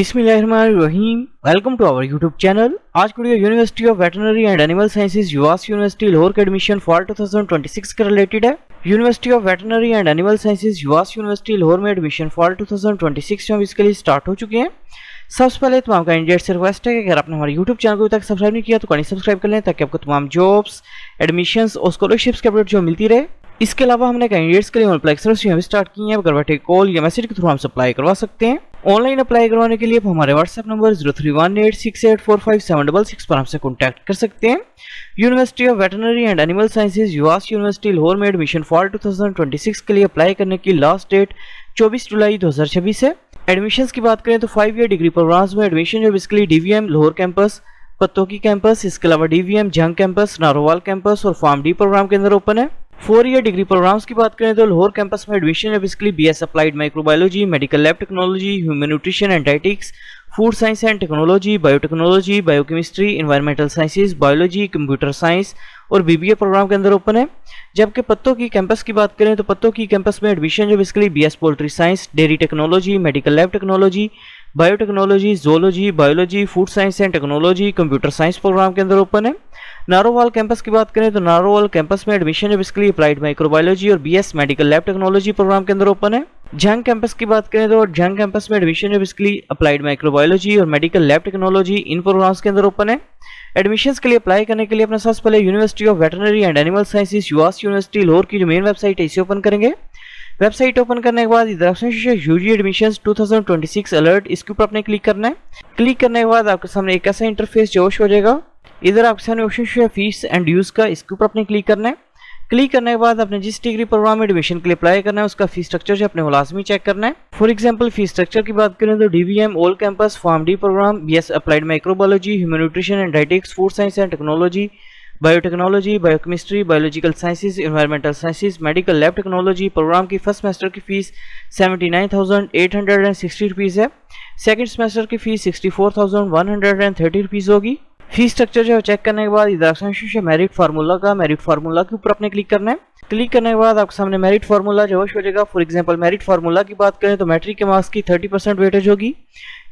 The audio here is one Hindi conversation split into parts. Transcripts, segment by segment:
बिस्मिल्लाहिर्रहमानिर्रहीम। Welcome to our YouTube channel. आज की video university of veterinary and animal sciences US university Lahore के एडमिशन फॉर 2026 के रिलेटेड है। University of veterinary and animal sciences US university Lahore में एडमिशन फॉर 2026 में इसके लिए स्टार्ट हो चुके हैं। सबसे पहले तमाम कैंडिडेट से रिक्वेस्ट है कि अगर आपने हमारे यूट्यूब चैनल को अभी तक सब्सक्राइब नहीं किया तो कहीं सब्सक्राइब कर लें ताकि आपको तमाम जॉब्स, एडमिशंस और स्कॉलरशिप्स के अपडेट जो मिलती रहे। इसके अलावा हमने कैंडिडेट्स के लिए मल्टीपल एक्सरसाइज भी स्टार्ट की हैं। अगर बैठे कॉल या मैसेज के थ्रू हमसे अप्लाई करवा सकते हैं। ऑनलाइन अप्लाई करवाने के लिए आप हमारे व्हाट्सएप नंबर 0318684576 पर हमसे कॉन्टैक्ट कर सकते हैं। University of veterinary and animal sciences US university Lahore में एडमिशन फॉर 2026 के लिए अप्लाई करने की लास्ट डेट 24 जुलाई 2026 है। एडमिशंस की बात करें तो 5 ईयर डिग्री प्रोग्राम्स में एडमिशन जो basically DVM Lahore campus, Pattoki campus, इसके अलावा DVM Jhang campus, Narowal campus और फार्म डी प्रोग्राम के अंदर ओपन है। 4 ईयर डिग्री प्रोग्राम्स की बात करें तो लाहौर कैंपस में एडमिशन है basically BS applied microbiology, medical lab technology, human nutrition and dietetics, food science and technology, biotechnology, biochemistry, environmental sciences, biology, computer science और बीबीए प्रोग्राम के अंदर ओपन है। जबकि पत्तोकी कैंपस की बात करें तो पत्तोकी कैंपस में एडमिशन जो basically BS poultry science, dairy technology, medical lab technology, biotechnology, zoology, biology, food science and technology, computer science program के अंदर ओपन है। नारोवाल कैंपस की बात करें तो नारोवाल कैंपस में एडमिशन है बेसिकली अप्लाइड माइक्रोबायोलॉजी और BS medical lab technology program के अंदर ओपन है। जंग कैंपस की बात करें तो जंग कैंपस में एडमिशन है बेसिकली अप्लाइड माइक्रोबायोलॉजी और मेडिकल लैब टेक्नोलॉजी इन प्रोग्राम्स के अंदर ओपन है। एडमिशंस के लिए अप्लाई करने के लिए अपना सबसे पहले university of veterinary and animal sciences US university Lahore की जो मेन वेबसाइट है इसे ओपन करेंगे। वेबसाइट ओपन करने के बाद इधर ऑप्शन यूजी एडमिशंस 2026 अलर्ट, इसके ऊपर आपने क्लिक करना है। क्लिक करने के बाद आपके सामने एक ऐसा इंटरफेस जो शो हो जाएगा। इधर आपके सामने ऑप्शन है फीस एंड ड्यूज का, इसके ऊपर आपने क्लिक करना है। क्लिक करने के बाद आपने जिस डिग्री प्रोग्राम में एडमिशन के लिए अप्लाई करना है उसका फीस स्ट्रक्चर जो अपने लाजमी चेक करना है। फॉर एग्जांपल फीस स्ट्रक्चर की बात करें तो DVM all campus, pharm D program, BS applied microbiology, human nutrition and dietetics, food science and technology, biotechnology, biochemistry, biological sciences, environmental sciences, medical lab technology program की फर्स्ट सेमेस्टर की फीस 79,860 रुपीज़ है। सेकंड सेमेस्टर की फीस 64,130 रुपीज़ होगी। फीस स्ट्रक्चर जो चेक करने के बाद इधर ऑप्शन मेरिट फार्मूला का, मेरिट फार्मूला के ऊपर आपने क्लिक करना है। क्लिक करने के बाद आपके सामने मेरिट फार्मूला जो हो जाएगा। फॉर एग्जांपल मेरिट फार्मूला की बात करें तो मैट्रिक के मार्क्स की 30% वेटेज होगी,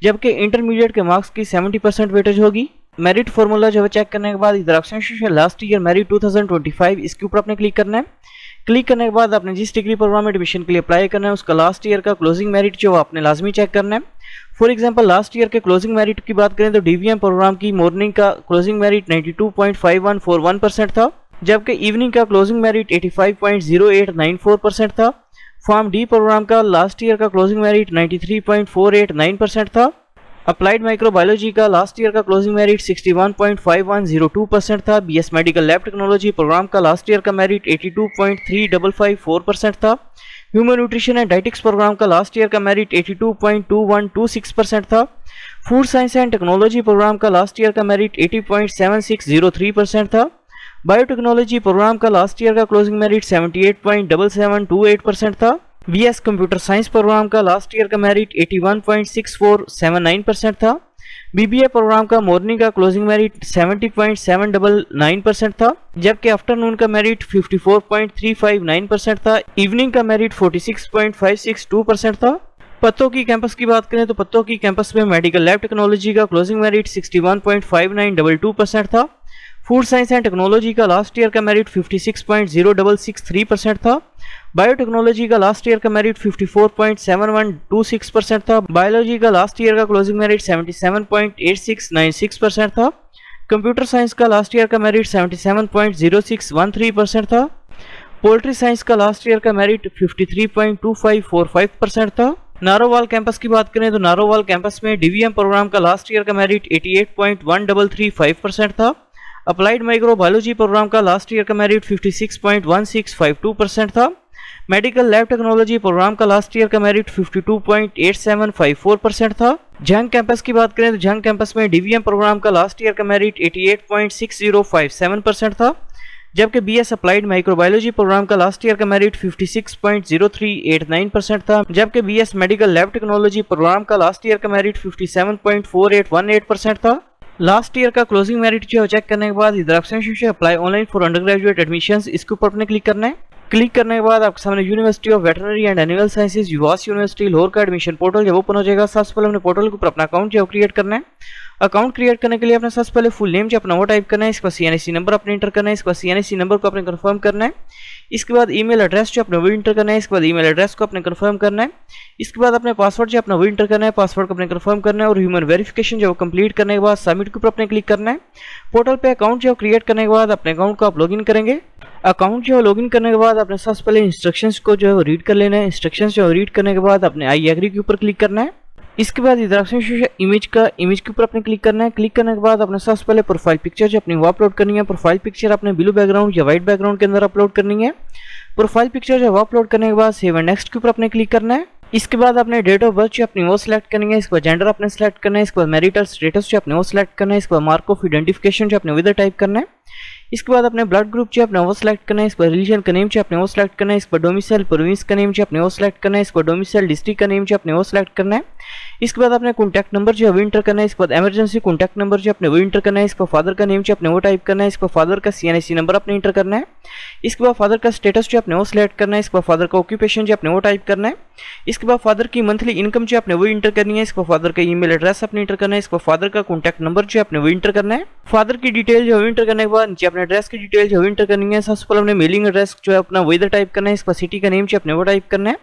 जबकि इंटरमीडिएट के मार्क्स की 70% वेटेज होगी। मेरिट फार्मूला जो है चेक करने के बाद इधर ऑप्शन लास्ट ईयर मेरिट 2025, इसके ऊपर आपने क्लिक करना है। क्लिक करने के बाद आपने जिस डिग्री प्रोग्राम में एडमिशन के लिए अप्लाई करना है उसका लास्ट ईयर का क्लोजिंग मेरिट जो आपने लाजमी चेक करना है। फॉर एग्जांपल लास्ट ईयर के क्लोजिंग मेरिट की बात करें तो डीवीएम प्रोग्राम की मॉर्निंग का क्लोजिंग मेरिट 92.5141% था, जबकि इवनिंग का क्लोजिंग मेरिट 85.0894% था। फार्म डी प्रोग्राम का लास्ट ईयर का क्लोजिंग मेरिट 93.489% था। अप्लाइड माइक्रोबायोलॉजी का लास्ट ईयर का क्लोजिंग मेरिट 61.5102% था। BS medical lab technology program का लास्ट ईयर का मेरिट 82.3554% था। Human nutrition and dietetics program का लास्ट ईयर का मेरिट 82.2126% था। Food science and technology program का लास्ट ईयर का मेरिट 80.7603% था। बायोटेक्नोलॉजी प्रोग्राम का लास्ट ईयर का क्लोजिंग मेरिट 78.7728% था। बीएस कंप्यूटर साइंस प्रोग्राम का लास्ट ईयर का मेरिट 81.6479% था। बीबीए प्रोग्राम का मॉर्निंग का क्लोजिंग मेरिट 70.799% था, जबकि आफ्टरनून का मेरिट 54.359% था। इवनिंग का मेरिट 46.562% था। पत्तोकी कैंपस की बात करें तो पत्तोकी कैंपस में मेडिकल लैब टेक्नोलॉजी का क्लोजिंग मेरिट 61.5922% था। फूड साइंस एंड टेक्नोलॉजी का लास्ट ईयर का मेरिट 56.0663% था। बायोटेक्नोलॉजी का लास्ट ईयर का मेरिट 54.7126% था। बायोलॉजी का लास्ट ईयर का क्लोजिंग मेरिट 77.8696% था। कंप्यूटर साइंस का लास्ट ईयर का मेरिट 77.0613% था। पोल्ट्री साइंस का लास्ट ईयर का मेरिट 53.2545% था। नारोवाल कैंपस की बात करें तो नारोवाल कैंपस में डीवीएम प्रोग्राम का लास्ट ईयर का मेरिट 88.1335% था। अप्लाइड माइक्रोबायोलॉजी प्रोग्राम का लास्ट ईयर का मेरिट 56.1652% था। मेडिकल लैब टेक्नोलॉजी प्रोग्राम का लास्ट ईयर का मेरिट 52.8754% था। जंग कैंपस की बात करें तो जंग कैंपस में डीवीएम प्रोग्राम का लास्ट ईयर का मेरिट 88.6057% था, जबकि बीएस अप्लाइड माइक्रोबायोलॉजी प्रोग्राम का लास्ट ईयर का मेरिट 56.0389% था, जबकि BS medical lab technology program का लास्ट ईयर का मेरिट 57.4818% था। लास्ट ईयर का क्लोजिंग मेरिट जो चेक करने के बाद इधर option apply online for undergraduate admissions, इसके ऊपर आपने क्लिक करना है। क्लिक करने के बाद आपके सामने university of veterinary and animal sciences US university Lahore का एडमिशन पोर्टल जब ओपन हो जाएगा, सबसे पहले अपने पोर्टल के ऊपर अपना अकाउंट जो क्रिएट करना है। अकाउंट क्रिएट करने के लिए अपने सबसे पहले फुल नेम जो अपना वो टाइप करना है, इसके बाद CNIC नंबर अपने इंटर करना है, इसके बाद CNIC नंबर को अपने कंफर्म करना है। इसके बाद ईमेल एड्रेस जो अपने वो इंटर करना है, इसके बाद ईमेल एड्रेस को अपने कंफर्म करना है। इसके बाद अपने पासवर्ड जो अपना वो इंटर करना है, पासवर्ड को अपने कंफर्म करना है और ह्यूमन वेरिफिकेशन जो कंप्लीट करने के बाद सबमिट के ऊपर अपने क्लिक करना है। पोर्टल पे अकाउंट जो क्रिएट करने के बाद अपने अकाउंट को आप लॉगिन करेंगे। अकाउंट जो लॉगिन करने के बाद अपने सबसे पहले इंस्ट्रक्शंस को जो है रीड कर लेना है। इंस्ट्रक्शंस जो रीड करने के बाद अपने आई एग्री के ऊपर क्लिक करना है। इसके बाद इधर से इमेज के ऊपर अपने क्लिक करना है। क्लिक करने के बाद अपने सबसे पहले प्रोफाइल पिक्चर जो अपनी वो अपलोड करनी है। प्रोफाइल पिक्चर अपने ब्लू बैकग्राउंड या व्हाइट बैकग्राउंड के अंदर अपलोड करनी है। प्रोफाइल पिक्चर जो वो अपलोड करने के बाद सेव एंड नेक्स्ट के ऊपर अपने क्लिक करना है। इसके बाद अपने डेट ऑफ बर्थ जो अपनी वो सिलेक्ट करनी है। इसके बाद जेंडर अपने सिलेक्ट करना है। इसके बाद मैरिटल स्टेटस जो अपने वो सिलेक्ट करना है। इसके बाद मार्क ऑफ आइडेंटिफिकेशन जो अपने विद टाइप करना है। इसके बाद अपने ब्लड ग्रुप जो अपने वो सिलेक्ट करना है। इसके बाद रिलीजन का नेम जो अपने वो सिलेक्ट करना है। इसके बाद डोमिसाइल प्रोविंस का नेम जो अपने वो सिलेक्ट करना है। इसके बाद डोमिसाइल डिस्ट्रिक्ट का नेम जो अपने वो सिलेक्ट करना है। इसके बाद अपने कॉन्टैक्ट नंबर जो है इंटर करना है। इसके बाद इमरजेंसी कॉन्टैक्ट नंबर जो अपने वो इंटर करना है। इसके बाद फादर का नेम जो अपने वो टाइप करना है। इसके बाद फादर का CNIC नंबर अपने इंटर करना है। इसके बाद फादर का स्टेटस जो अपने वो सिलेक्ट करना है। इसके बाद फादर का ऑक्यूपेशन जो अपने वो टाइप करना है। इसके बाद फादर की मंथली इनकम जो अपने वो इंटर करनी है। इसके बाद फादर का ईमेल एड्रेस अपने इंटर करना है। इसके बाद फादर का कॉन्टैक्ट नंबर जो अपने वो इंटर करना है। फादर की डिटेल जो इंटर करने के बाद नीचे अपने एड्रेस की डिटेल जो इंटर करनी है। सबसे पहले अपने मेलिंग एड्रेस जो है अपना वो इधर टाइप करना है। इसके बाद सिटी का नेम जो अपने वो टाइप करना है।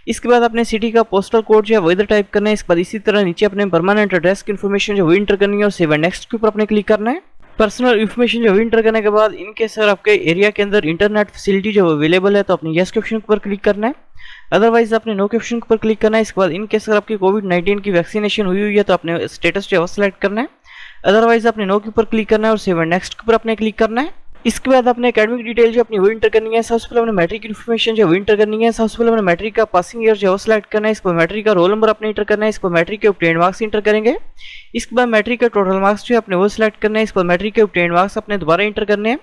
इसके बाद अपने सिटी का पोस्टल कोड जो है वो इधर टाइप करना है। इसके बाद इसी तरह नीचे अपने परमानेंट एड्रेस की इन्फॉर्मेशन जो वो इंटर करनी है और सेव एंड नेक्स्ट के ऊपर अपने क्लिक करना है। पर्सनल इन्फॉर्मेशन जो इंटर करने के बाद इनके सर आपके एरिया के अंदर इंटरनेट फैसिलिटी जो अवेलेबल है तो अपने यस के ऑप्शन के ऊपर क्लिक करना है। अदरवाइज अपने नो के ऑप्शन के ऊपर क्लिक करना है। इसके बाद इनके सर आपकी कोविड-19 की वैक्सीनेशन हुई है तो अपने स्टेटस जो है सिलेक्ट करना है। अदरवाइज अपने नो के ऊपर क्लिक करना है और सेव एंड नेक्स्ट के ऊपर अपने क्लिक करना है। इसके बाद अपने एकेडमिक डिटेल जो अपनी वो इंटर करनी है। सबसे पहले अपने मैट्रिक इन्फॉर्मेशन जो वो इंटर करनी है। सबसे पहले अपने मैट्रिक का पासिंग ईयर जो है सिलेक्ट करना है। इसके बाद मैट्रिक का रोल नंबर अपने इंटर करना है। इसके बाद मैट्रिक के ऑब्टेन्ड मार्क्स इंटर करेंगे। इसके बाद मैट्रिक का टोटल मार्क्स जो है अपने वो सिलेक्ट करना है। इसके बाद मैट्रिक के ऑब्टेन्ड मार्क्स अपने दोबारा इंटर करने हैं।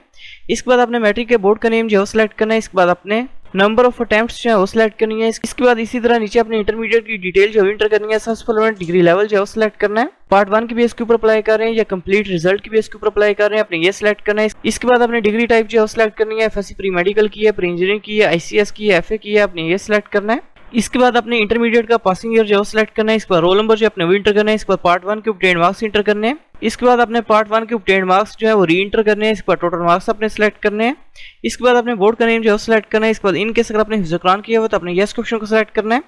इसके बाद अपने मैट्रिक के बोर्ड का नेम जो है सिलेक्ट करना है। इसके बाद अपने नंबर ऑफ अटेम्प्ट्स जो है वो सिलेक्ट करनी है। इसके बाद इसी तरह नीचे अपने इंटरमीडिएट की डिटेल जो इंटर करनी है। सबसे पहले डिग्री लेवल जो है सिलेक्ट करना है। पार्ट 1 की बेस के ऊपर अप्लाई कर रहे हैं या कंप्लीट रिजल्ट की बेस के ऊपर अप्लाई कर रहे हैं, अपने ये सिलेक्ट करना है। इसके बाद अपने डिग्री टाइप जो है सिलेक्ट करनी है। FSC प्री मेडिकल की है, प्री इंजीनियरिंग की है, ICS की है, FA की है, अपने ये सिलेक्ट करना है। इसके बाद अपने इंटरमीडिएट का पासिंग ईयर जो सिलेक्ट करना है। इसके बाद रोल नंबर जो अपने वो इंटर करना है। इसके बाद पार्ट 1 के ऑब्टेन्ड मार्क्स इंटर करने हैं। इसके बाद अपने पार्ट 1 के ऑब्टेन्ड मार्क्स जो है वो री इंटर करने हैं। इसके बाद टोटल मार्क्स अपने सिलेक्ट करने हैं। इसके बाद अपने बोर्ड का नेम जो है सिलेक्ट करना है। इसके बाद इनके अगर अपने हिस्टोग्राम किया हुआ तो अपने यस के ऑप्शन को सिलेक्ट करना है।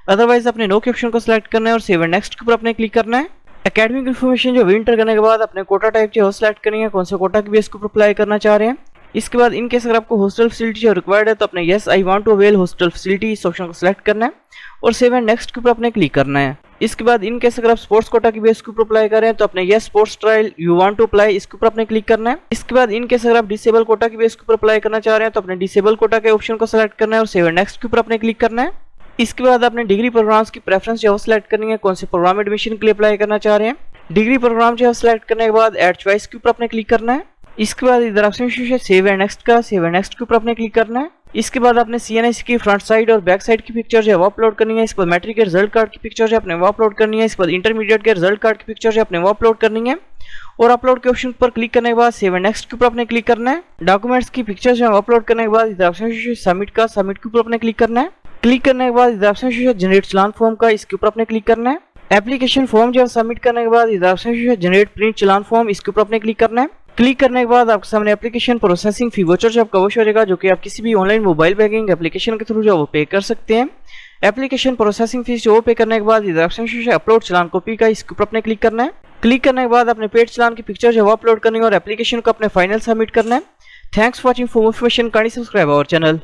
अदरवाइज अपने नो के ऑप्शन को सिलेक्ट करना है और सेव एंड नेक्स्ट के ऊपर अपने क्लिक करना है। एकेडमिक इन्फॉर्मेशन जो इंटर करने के बाद अपने कोटा टाइप जो सिलेक्ट करनी है, कौन सा कोटा की बेस के ऊपर अप्लाई करना चाह रहे हैं। इसके बाद इनके अगर आपको हॉस्टल फैसिलिटी जो रिक्वायर्ड है तो अपने yes I want to avail hostel facility इस ऑप्शन को सिलेक्ट करना है और सेव एंड नेक्स्ट के ऊपर अपने क्लिक करना है। इसके बाद इनके अगर आप स्पोर्ट्स कोटा की बेस के ऊपर अप्लाई कर रहे हैं तो अपने yes sports trial you want to apply इसके ऊपर अपने क्लिक करना है। इसके बाद इनके अगर आप डिसेबल कोटा की बेस के ऊपर अप्लाई करना चाह रहे हैं तो अपने डिसेबल कोटा के ऑप्शन को सिलेक्ट करना है और सेव एंड नेक्स्ट के ऊपर अपने क्लिक करना है। इसके बाद अपने डिग्री प्रोग्राम्स की प्रेफरेंस जो सिलेक्ट करनी है, कौन से प्रोग्राम एडमिशन के लिए अप्लाई करना चाह रहे हैं। डिग्री प्रोग्राम जो सिलेक्ट करने के बाद एड चॉइस के ऊपर अपने क्लिक करना है। इसके बाद इधर ऑप्शन सेव एंड नेक्स्ट का सेव एंड नेक्स्ट के ऊपर अपने क्लिक करना है। इसके बाद अपने CNIC की फ्रंट साइड और बैक साइड की पिक्चर जो है वो अपलोड करनी है। इसके बाद मैट्रिक के रिजल्ट कार्ड की पिक्चर जो अपने वो अपलोड करनी है। इसके बाद इंटरमीडिएट के रिजल्ट कार्ड की पिक्चर जो अपने वो अपलोड करनी है और अपलोड के ऑप्शन पर क्लिक करने के बाद सेव एंड नेक्स्ट के ऊपर अपने क्लिक करना है। डॉक्यूमेंट्स की पिक्चर जो है अपलोड करने के बाद इधर ऑप्शन सबमिट के ऊपर अपने क्लिक करना है। क्लिक करने के बाद इधर ऑप्शन जनरेट चलान फॉर्म का इसके ऊपर अपने क्लिक करना है। एप्लीकेशन फॉर्म जो सबमिट करने के बाद इधर ऑप्शन जनरेट प्रिंट चलान फॉर्म इसके ऊपर अपने क्लिक करना है। क्लिक करने के बाद आपके सामने एप्लीकेशन प्रोसेसिंग फी वाउचर जो आपका वॉच हो जाएगा, जो कि आप किसी भी ऑनलाइन मोबाइल बैंकिंग एप्लीकेशन के थ्रू जो वो पे कर सकते हैं। एप्लीकेशन प्रोसेसिंग फीस जो पे करने के बाद इधर ऑप्शन अपलोड चलान कॉपी का इसके ऊपर अपने क्लिक करना है। क्लिक करने के बाद अपने पेड चलान की पिक्चर जो वो अपलोड करनी है और एप्लीकेशन को अपने फाइनल सबमिट करना है। Thanks for watching. For more information kindly subscribe our channel.